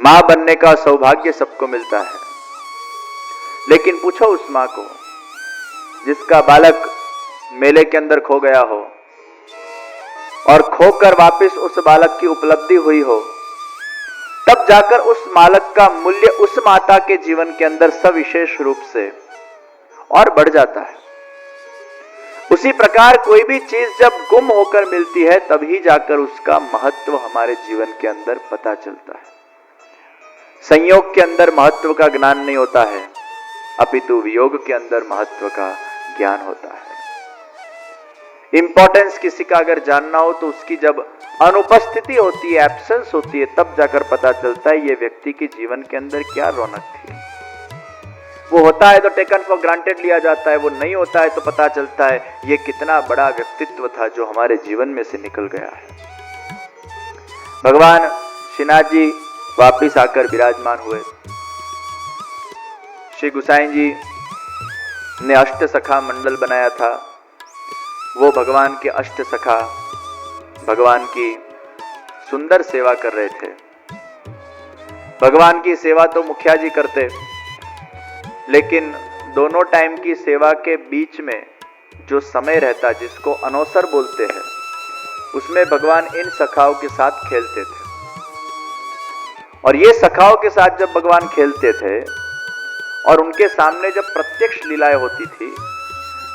मां बनने का सौभाग्य सबको मिलता है, लेकिन पूछो उस मां को जिसका बालक मेले के अंदर खो गया हो और खोकर वापस उस बालक की उपलब्धि हुई हो, तब जाकर उस बालक का मूल्य उस माता के जीवन के अंदर सविशेष रूप से और बढ़ जाता है। उसी प्रकार कोई भी चीज जब गुम होकर मिलती है तभी जाकर उसका महत्व हमारे जीवन के अंदर पता चलता है। संयोग के अंदर महत्व का ज्ञान नहीं होता है, अपितु वियोग के अंदर महत्व का ज्ञान होता है। इंपॉर्टेंस किसी का अगर जानना हो तो उसकी जब अनुपस्थिति होती है, एब्सेंस होती है, तब जाकर पता चलता है ये व्यक्ति के जीवन के अंदर क्या रौनक थी। वो होता है तो टेकन फॉर ग्रांटेड लिया जाता है, वो नहीं होता है तो पता चलता है ये कितना बड़ा व्यक्तित्व था जो हमारे जीवन में से निकल गया है। भगवान श्रीनाथ जी वापिस आकर विराजमान हुए। श्री गोसाई जी ने अष्ट सखा मंडल बनाया था। वो भगवान के अष्ट सखा भगवान की सुंदर सेवा कर रहे थे। भगवान की सेवा तो मुखिया जी करते, लेकिन दोनों टाइम की सेवा के बीच में जो समय रहता, जिसको अनवसर बोलते हैं, उसमें भगवान इन सखाओं के साथ खेलते थे। और ये सखाओं के साथ जब भगवान खेलते थे और उनके सामने जब प्रत्यक्ष लीलाएं होती थी,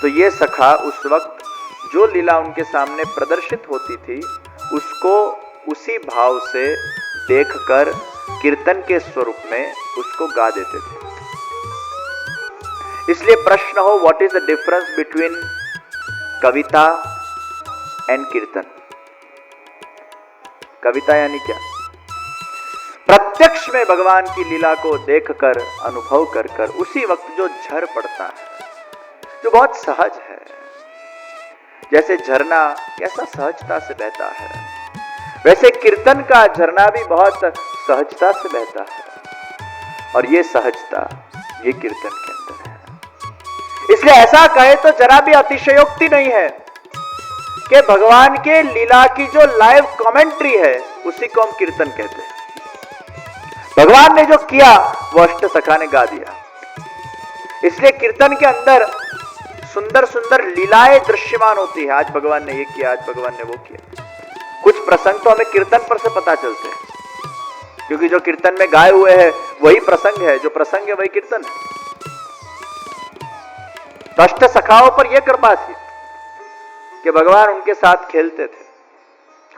तो ये सखा उस वक्त जो लीला उनके सामने प्रदर्शित होती थी उसको उसी भाव से देखकर कीर्तन के स्वरूप में उसको गा देते थे। इसलिए प्रश्न हो, what is the difference between Kavita and कीर्तन? कविता यानी क्या? प्रत्यक्ष में भगवान की लीला को देखकर अनुभव कर कर उसी वक्त जो झर पड़ता है, जो बहुत सहज है, जैसे झरना कैसा सहजता से बहता है, वैसे कीर्तन का झरना भी बहुत सहजता से बहता है। और ये सहजता ये कीर्तन के अंदर है। इसलिए ऐसा कहे तो जरा भी अतिशयोक्ति नहीं है कि भगवान के लीला की जो लाइव कमेंट्री है उसी को हम कीर्तन कहते हैं। भगवान ने जो किया वो अष्ट सखा ने गा दिया। इसलिए कीर्तन के अंदर सुंदर सुंदर लीलाएं दृश्यमान होती है। आज भगवान ने ये किया, आज भगवान ने वो किया। कुछ प्रसंग तो हमें कीर्तन पर से पता चलते हैं, क्योंकि जो कीर्तन में गाए हुए हैं वही प्रसंग है, जो प्रसंग है वही कीर्तन है। तो अष्ट सखाओं पर यह कृपा थी कि भगवान उनके साथ खेलते थे,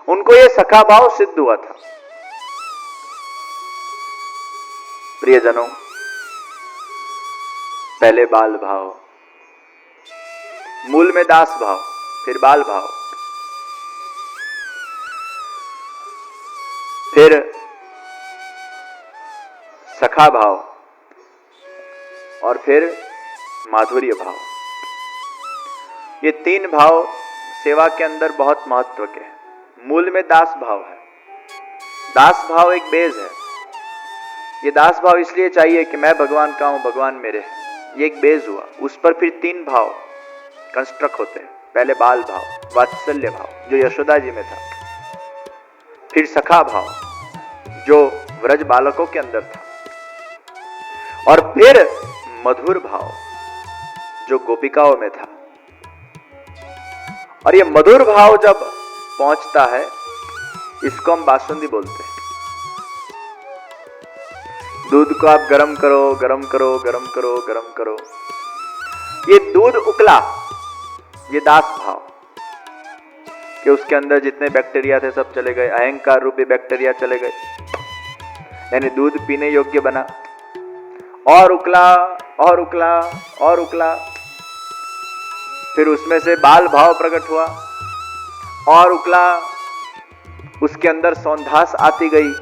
उनको यह सखा भाव सिद्ध हुआ था। प्रियजनों, पहले बाल भाव, मूल में दास भाव, फिर बाल भाव, फिर सखा भाव और फिर माधुर्य भाव। ये तीन भाव सेवा के अंदर बहुत महत्व के हैं। मूल में दास भाव है। दास भाव एक बेस है। ये दास भाव इसलिए चाहिए कि मैं भगवान का हूं, भगवान मेरे हैं, ये एक बेस हुआ। उस पर फिर तीन भाव कंस्ट्रक्ट होते हैं। पहले बाल भाव, वात्सल्य भाव, जो यशोदा जी में था। फिर सखा भाव, जो व्रज बालकों के अंदर था। और फिर मधुर भाव, जो गोपिकाओं में था। और ये मधुर भाव जब पहुंचता है, इसको हम बासुंदी बोलते हैं। दूध को आप गरम करो, गरम करो, गरम करो, गरम करो, ये दूध उकला, ये दास भाव कि उसके अंदर जितने बैक्टीरिया थे सब चले गए, अहंकार रूपी बैक्टीरिया चले गए, यानी दूध पीने योग्य बना। और उकला और उकला और उकला, फिर उसमें से बाल भाव प्रकट हुआ और उकला, उसके अंदर सौंधास आती गई,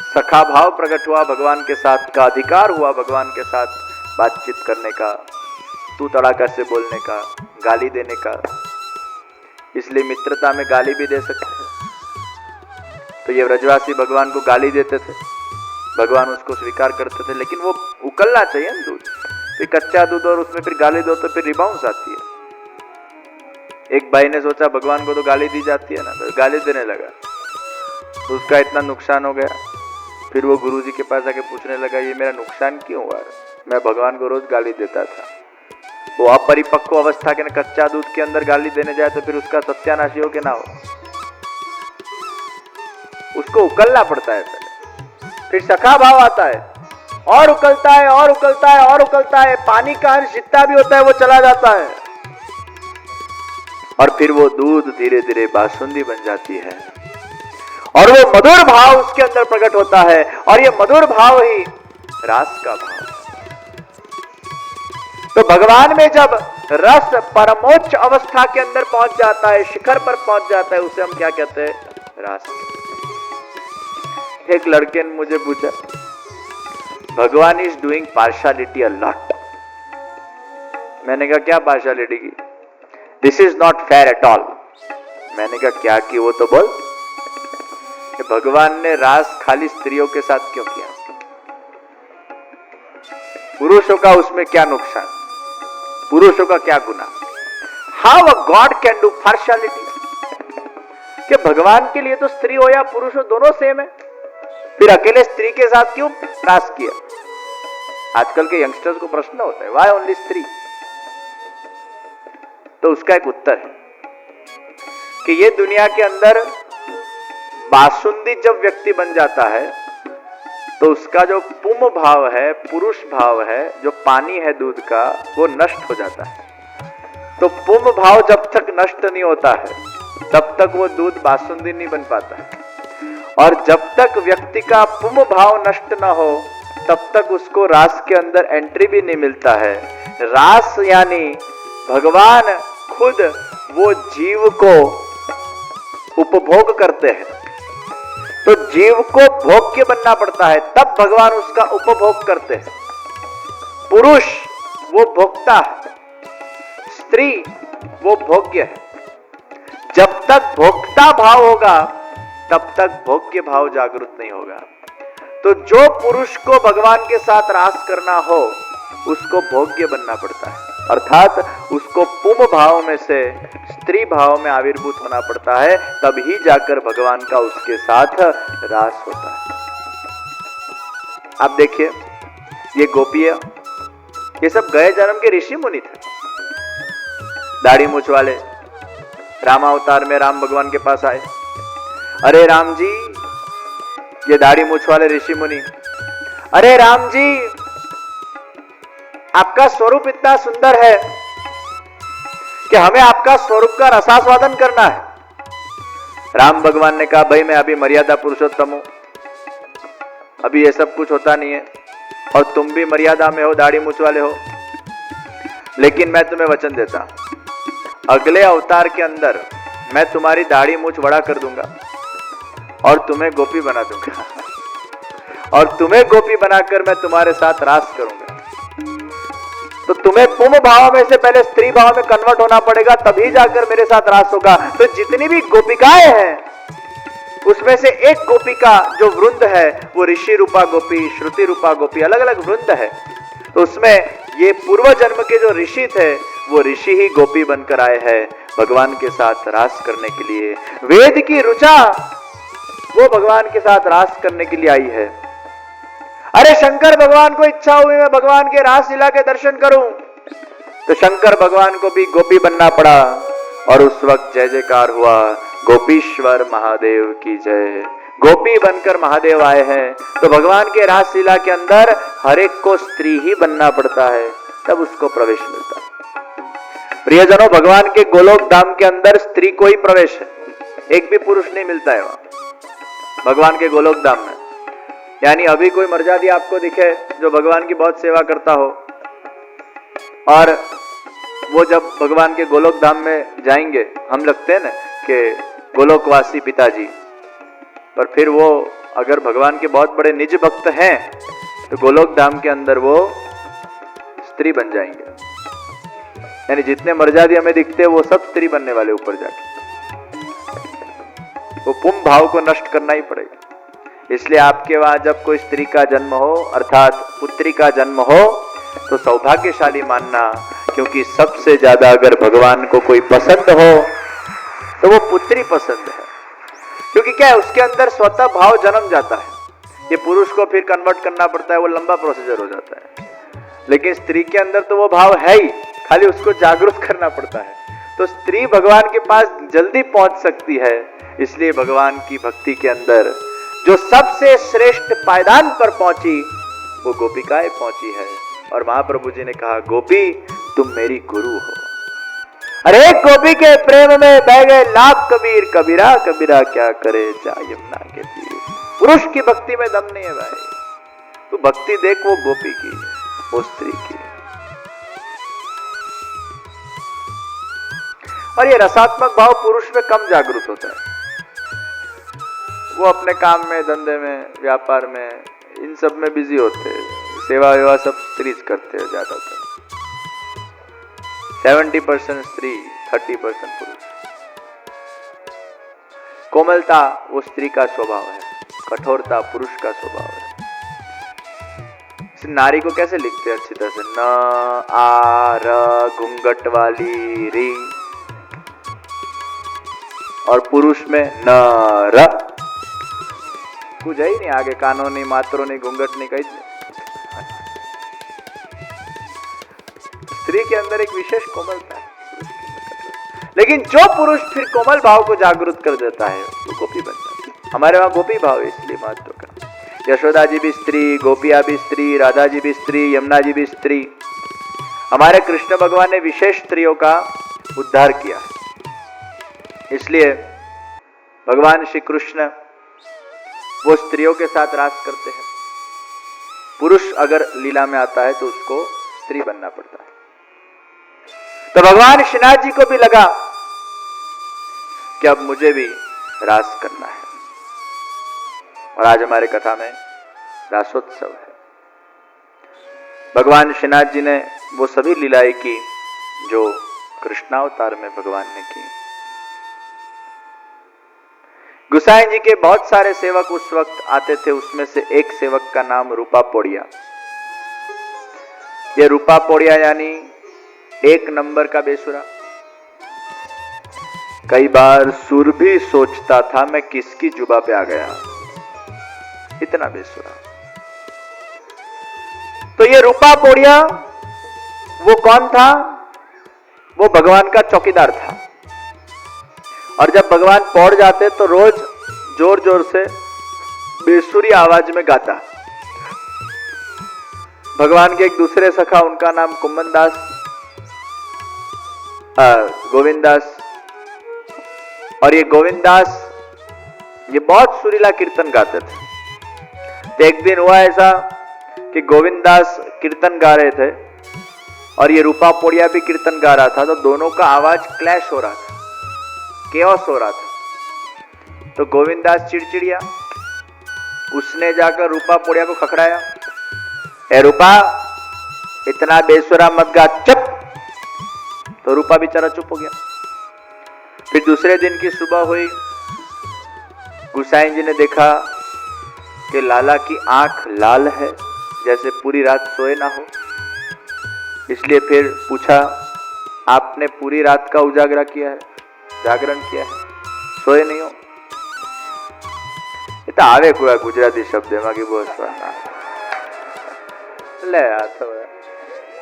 सखा भाव प्रकट हुआ, भगवान के साथ का अधिकार हुआ, भगवान के साथ बातचीत करने का, तू तड़ाका से बोलने का, गाली देने का। इसलिए मित्रता में गाली भी दे सकते हैं। तो ये व्रजवासी भगवान को गाली देते थे, भगवान उसको स्वीकार करते थे, लेकिन वो उकलना चाहिए ना दूध। फिर कच्चा दूध और उसमें फिर गाली दो तो फिर रिबाउंस आती है। एक भाई ने सोचा भगवान को तो गाली दी जाती है ना, तो गाली देने लगा, तो उसका इतना नुकसान हो गया फिर वो गुरुजी के पास आके पूछने लगा, ये मेरा नुकसान क्यों हुआ? मैं भगवान को रोज गाली देता था। वो अपरिपक्व अवस्था के कच्चा दूध के अंदर गाली देने जाए तो फिर उसका सत्यानाश हो के ना हो, उसको उकलना पड़ता है पहले, फिर सखा भाव आता है और उकलता है और उकलता है और उकलता है, पानी का अंश जितना भी होता है वो चला जाता है और फिर वो दूध धीरे धीरे बासुंदी बन जाती है और वो मधुर भाव उसके अंदर प्रकट होता है और ये मधुर भाव ही रास का भाव है। तो भगवान में जब रस परमोच्च अवस्था के अंदर पहुंच जाता है, शिखर पर पहुंच जाता है, उसे हम क्या कहते हैं? रास। एक लड़के ने मुझे पूछा, भगवान is doing partiality a lot. मैंने कहा क्या पार्शियलिटी की? This is not fair at all. मैंने कहा क्या की? वो तो बोल कि भगवान ने रास खाली स्त्रियों के साथ क्यों किया? पुरुषों का उसमें क्या नुकसान? पुरुषों का क्या गुनाह? How a God can do partiality? कि भगवान के लिए तो स्त्री हो या पुरुष हो दोनों सेम है, फिर अकेले स्त्री के साथ क्यों रास किया? आजकल के यंगस्टर्स को प्रश्न होता है, व्हाई ओनली स्त्री? तो उसका एक उत्तर है कि ये दुनिया के अंदर बासुंदी जब व्यक्ति बन जाता है तो उसका जो पुम भाव है, पुरुष भाव है, जो पानी है दूध का, वो नष्ट हो जाता है। तो पुम भाव जब तक नष्ट नहीं होता है तब तक वो दूध बासुंदी नहीं बन पाता है और जब तक व्यक्ति का पुम भाव नष्ट ना हो तब तक उसको रास के अंदर एंट्री भी नहीं मिलता है। रास यानी भगवान खुद वो जीव को उपभोग करते हैं, तो जीव को भोग्य बनना पड़ता है, तब भगवान उसका उपभोग करते हैं। पुरुष वो भोक्ता है, स्त्री वो भोग्य है। जब तक भोक्ता भाव होगा तब तक भोग्य भाव जागृत नहीं होगा। तो जो पुरुष को भगवान के साथ रास करना हो उसको भोग्य बनना पड़ता है, अर्थात उसको पुम भाव में से स्त्री भाव में आविर्भूत होना पड़ता है, तभी जाकर भगवान का उसके साथ रास होता है। आप देखिए ये गोपियां, ये सब गए जन्म के ऋषि मुनि थे, दाढ़ी मूछ वाले। रामावतार में राम भगवान के पास आए, अरे राम जी, ये दाढ़ी मूछ वाले ऋषि मुनि, अरे राम जी आपका स्वरूप इतना सुंदर है कि हमें आपका स्वरूप का रसास्वादन करना है। राम भगवान ने कहा, भाई मैं अभी मर्यादा पुरुषोत्तम हूं, अभी ये सब कुछ होता नहीं है और तुम भी मर्यादा में हो, दाढ़ी मूछ वाले हो, लेकिन मैं तुम्हें वचन देता, अगले अवतार के अंदर मैं तुम्हारी दाढ़ी मूछ बड़ा कर दूंगा और तुम्हें गोपी बना दूंगा और तुम्हें गोपी बनाकर मैं तुम्हारे साथ रास करूंगा। तो तुम्हें पुम भाव में से पहले स्त्री भाव में कन्वर्ट होना पड़ेगा, तभी जाकर मेरे साथ रास होगा। तो जितनी भी गोपिकाएं हैं उसमें से एक गोपिका जो वृंद है वो ऋषि रूपा गोपी, श्रुति रूपा गोपी, अलग अलग वृंद है। तो उसमें ये पूर्व जन्म के जो ऋषि थे वो ऋषि ही गोपी बनकर आए हैं भगवान के साथ रास करने के लिए। वेद की ऋचा वो भगवान के साथ रास करने के लिए आई है। अरे शंकर भगवान को इच्छा हुई मैं भगवान के रास लीला के दर्शन करूं, तो शंकर भगवान को भी गोपी बनना पड़ा और उस वक्त जय जयकार हुआ, गोपीश्वर महादेव की जय। गोपी बनकर महादेव आए हैं। तो भगवान के रास लीला के अंदर हर एक को स्त्री ही बनना पड़ता है, तब उसको प्रवेश मिलता है। प्रियजनों, भगवान के गोलोक धाम के अंदर स्त्री को ही प्रवेश है, एक भी पुरुष नहीं मिलता है वहां भगवान के गोलोक धाम में। यानी अभी कोई मर्यादी आपको दिखे जो भगवान की बहुत सेवा करता हो और वो जब भगवान के गोलोक धाम में जाएंगे, हम लगते हैं ना कि गोलोकवासी पिताजी, पर फिर वो अगर भगवान के बहुत बड़े निज भक्त हैं तो गोलोक धाम के अंदर वो स्त्री बन जाएंगे। यानी जितने मर्यादी हमें दिखते हैं वो सब स्त्री बनने वाले ऊपर जाके। वो पुम भाव को नष्ट करना ही पड़ेगा। इसलिए आपके वहां जब कोई स्त्री का जन्म हो, अर्थात पुत्री का जन्म हो, तो सौभाग्यशाली मानना, क्योंकि सबसे ज्यादा अगर भगवान को कोई पसंद हो तो वो पुत्री पसंद है। क्योंकि क्या है, उसके अंदर स्वतः भाव जन्म जाता है ये पुरुष को फिर कन्वर्ट करना पड़ता है, वो लंबा प्रोसीजर हो जाता है। लेकिन स्त्री के अंदर तो वो भाव है ही, खाली उसको जागरूक करना पड़ता है। तो स्त्री भगवान के पास जल्दी पहुंच सकती है। इसलिए भगवान की भक्ति के अंदर जो सबसे श्रेष्ठ पायदान पर पहुंची वो गोपिकाएं पहुंची है। और महाप्रभु जी ने कहा, गोपी तुम मेरी गुरु हो। अरे गोपी के प्रेम में बह गए लाख कबीर, कबीरा कबीरा क्या करे जा यमुना के तीर। पुरुष की भक्ति में दम नहीं है भाई, तू भक्ति देख वो गोपी की, वो स्त्री की। और ये रसात्मक भाव पुरुष में कम जागृत होता है। वो अपने काम में, धंधे में, व्यापार में, इन सब में बिजी होते हैं। सेवा वेवा सब स्त्री करते हैं ज्यादातर। 70% स्त्री, 30% पुरुष। कोमलता वो स्त्री का स्वभाव है, कठोरता पुरुष का स्वभाव है। नारी को कैसे लिखते हैं अच्छी तरह से? न आ र घूंघट वाली री, और पुरुष में न र, कुछ है ही नहीं आगे, कानों नहीं, मात्रों नहीं, घूंघट नहीं, कहीं। स्त्री के अंदर एक विशेष कोमलता है, लेकिन जो पुरुष फिर कोमल भाव को जागृत कर देता है वो गोपी बन जाता है। हमारे वहां गोपी भाव है, इसलिए महत्व का। यशोदा जी भी स्त्री, गोपिया भी स्त्री, राधा जी भी स्त्री, यमुना जी भी स्त्री। हमारे कृष्ण भगवान ने विशेष स्त्रियों का उद्धार किया है। इसलिए भगवान श्री कृष्ण वो स्त्रियों के साथ रास करते हैं। पुरुष अगर लीला में आता है तो उसको स्त्री बनना पड़ता है। तो भगवान श्रीनाथ जी को भी लगा कि अब मुझे भी रास करना है। और आज हमारे कथा में रासोत्सव है। भगवान श्रीनाथ जी ने वो सभी लीलाएं की जो कृष्णावतार में भगवान ने की। गुसाई जी के बहुत सारे सेवक उस वक्त आते थे, उसमें से एक सेवक का नाम रूपा पोड़िया। ये रूपा पोड़िया यानी 1 नंबर का बेसुरा। कई बार सुर भी सोचता था मैं किसकी जुबा पे आ गया, इतना बेसुरा। तो ये रूपा पोड़िया वो कौन था? वो भगवान का चौकीदार था। और जब भगवान पौड़ जाते तो रोज जोर जोर से बेसुरी आवाज में गाता। भगवान के एक दूसरे सखा, उनका नाम कुम्मन दास, गोविंद दास। और ये गोविंद दास ये बहुत सुरीला कीर्तन गाते थे। तो एक दिन हुआ ऐसा कि गोविंद दास कीर्तन गा रहे थे और ये रूपा पोड़िया भी कीर्तन गा रहा था। तो दोनों का आवाज क्लैश हो रहा था, केओस हो रहा था। तो गोविंद दास चिड़चिड़िया, उसने जाकर रूपा पोड़िया को खखड़ाया, ए रूपा इतना बेसुरा मत गा, चुप। तो रूपा बेचारा चुप हो गया। फिर दूसरे दिन की सुबह हुई, गुसाई जी ने देखा कि लाला की आंख लाल है, जैसे पूरी रात सोए ना हो। इसलिए फिर पूछा, आपने पूरी रात का उजागरा किया है, जागरण किया है, सोए नहीं हो? ये तो आवे कोई गुजराती शब्द है बाकी बहुत ले तो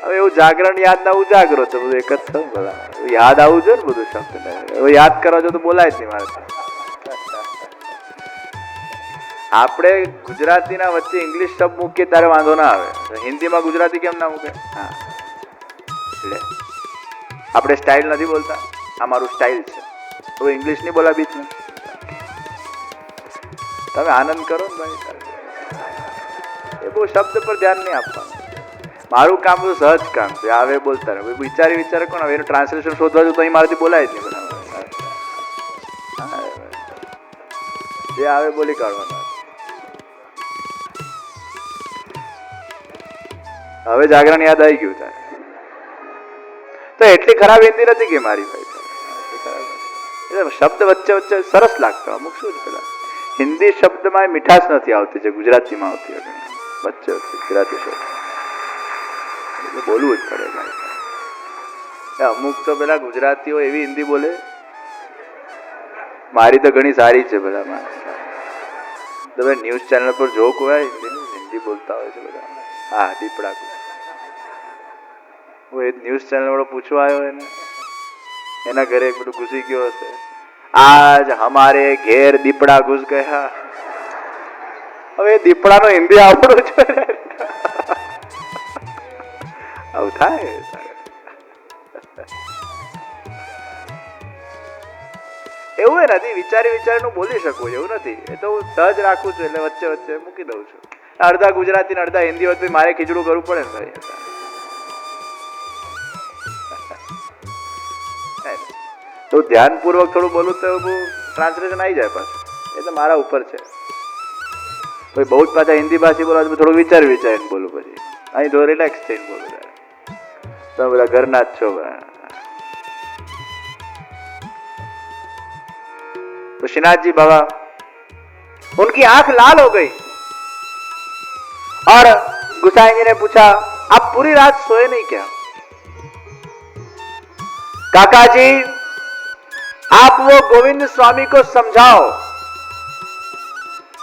હવે એવું જાગરણ યાદ ના ઉજાગરો તો બધું એક જ થયું બધા યાદ આવવું જોઈએ ને બધું શબ્દ ને યાદ કરવા જો તો બોલાય જ નહીં મારે આપણે ગુજરાતીના વચ્ચે ઇંગ્લિશ શબ્દ મૂકીએ ત્યારે વાંધો ના આવે હિન્દીમાં ગુજરાતી કેમ ના મૂકે હા એટલે આપણે સ્ટાઇલ નથી બોલતા આ મારું સ્ટાઇલ છે તો ઇંગ્લિશ નહીં બોલા બીચમાં તમે આનંદ કરો ને ભાઈ એ બહુ શબ્દ પર ધ્યાન નહીં આપવાનું મારું કામ બધું સહજ કામ છે આવે બોલતા રહે વિચારી વિચારે કોણ હવે એનું ટ્રાન્સલેશન શોધવા જો તો અહીં મારાથી બોલાય જ નહીં બરાબર જે આવે બોલી કાઢવાનું હવે જાગરણ યાદ આવી ગયું તારે તો એટલી ખરાબ હિન્દી નથી કે મારી ભાઈ શબ્દ વચ્ચે વચ્ચે સરસ લાગતો અમુક શું પેલા હિન્દી શબ્દમાં મીઠાશ નથી આવતી જે ગુજરાતીમાં આવતી હોય વચ્ચે વચ્ચે ગુજરાતી શબ્દ બોલવું જ પડે ભાઈ અમુક તો પેલા ગુજરાતીઓ એવી હિન્દી બોલે મારી તો ઘણી સારી છે બધા તમે ન્યૂઝ ચેનલ પર જોક હોય હિન્દી બોલતા હોય છે બધા. હા દીપડા ઘૂસ. હું એ ન્યૂઝ ચેનલ વાળો પૂછવા આવ્યો એને એના ઘરે એક બધું ઘૂસી ગયો હશે. આજ હમારે ઘેર દીપડા ઘૂસ ગયા. હવે દીપડાનો હિન્દી આવડું છે આવું થાય. એવું એ નથી વિચારી વિચારીને બોલી શકું એવું નથી. એ તો હું સહજ રાખું છું એટલે વચ્ચે વચ્ચે મૂકી દઉં છું. અડધા ગુજરાતી ને અડધા હિન્દી હોય તો મારે ખીચડું કરવું પડે ને ભાઈ. તો ધ્યાનપૂર્વક થોડું બોલું તો ટ્રાન્સલેશન આવી જાય પાછું. એ તો મારા ઉપર છે. ભાઈ બહુ જ પાછા હિન્દી ભાષી બોલવા થોડું વિચારી વિચારીને બોલું. પછી અહીં તો રિલેક્સ થઈને બોલું. તમે બધા ઘરના જ છો. तो श्रीनाथ जी बाबा उनकी आंख लाल हो गई और गुसाई जी ने पूछा आप पूरी रात सोए नहीं क्या? काका जी आप वो गोविंद स्वामी को समझाओ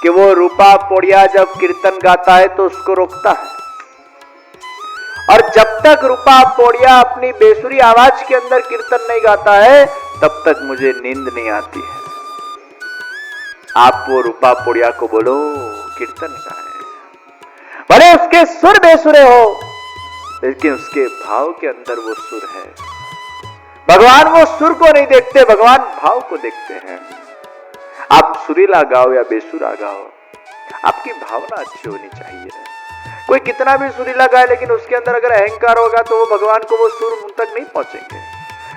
कि वो रूपा पोड़िया जब कीर्तन गाता है तो उसको रोकता है और जब तक रूपा पोड़िया अपनी बेसुरी आवाज के अंदर कीर्तन नहीं गाता है तब तक मुझे नींद नहीं आती है. आप वो रूपा पोड़िया को बोलो कीर्तन गाए. भले उसके सुर बेसुरे हो लेकिन उसके भाव के अंदर वो सुर है. भगवान वो सुर को नहीं देखते, भगवान भाव को देखते हैं. आप सुरीला गाओ या बेसुरा गाओ, आपकी भावना अच्छी होनी चाहिए. कोई कितना भी सुरीला गाए लेकिन उसके अंदर अगर अहंकार होगा तो वो भगवान को वो सुर उन तक नहीं पहुंचेंगे.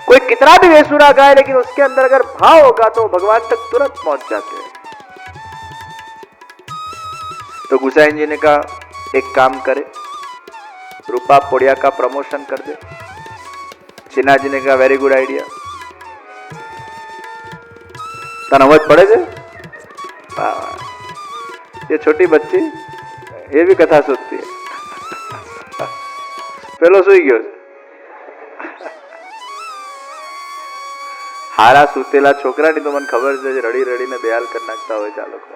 कोई कितना भी बेसुरा गाए लेकिन उसके अंदर अगर भाव होगा तो भगवान तक तुरंत पहुंच जाते हैं. तो गुसाई जी ने कहा एक काम करे रूपा पोड़िया का प्रमोशन कर दे. सिन्हा जी ने कहा वेरी गुड आइडिया. तने समझ पड़े छे? ये छोटी बच्ची ये भी कथा सुनती है. पेलो सुई गयो. हारा सुतेला छोकरा ની તો મને ખબર છે રડી રડીને બેહાલ કરી નાખતા હોય છે આ લોકો.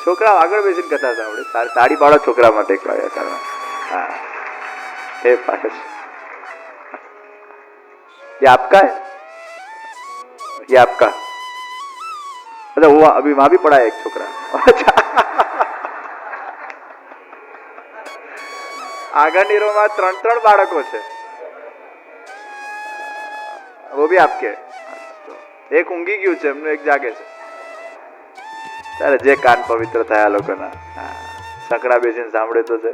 छोकरा आगळ बेसीने कथा सावड़े साड़ी पाड़ो छोकरा माटे कहया करवा. हाँ हे पास ये आपका है, ये आपका. अच्छा वो अभी वहां भी पड़ा है एक छोकरा. આગળની રોમાં 3 બાળકો છે. वो भी आपके. एक ઊંઘી ગયું છે એમનું એક જાગે છે. તારે જે કાન પવિત્ર થયા લોકોના સકડા બેસીને સાંભળે તો છે.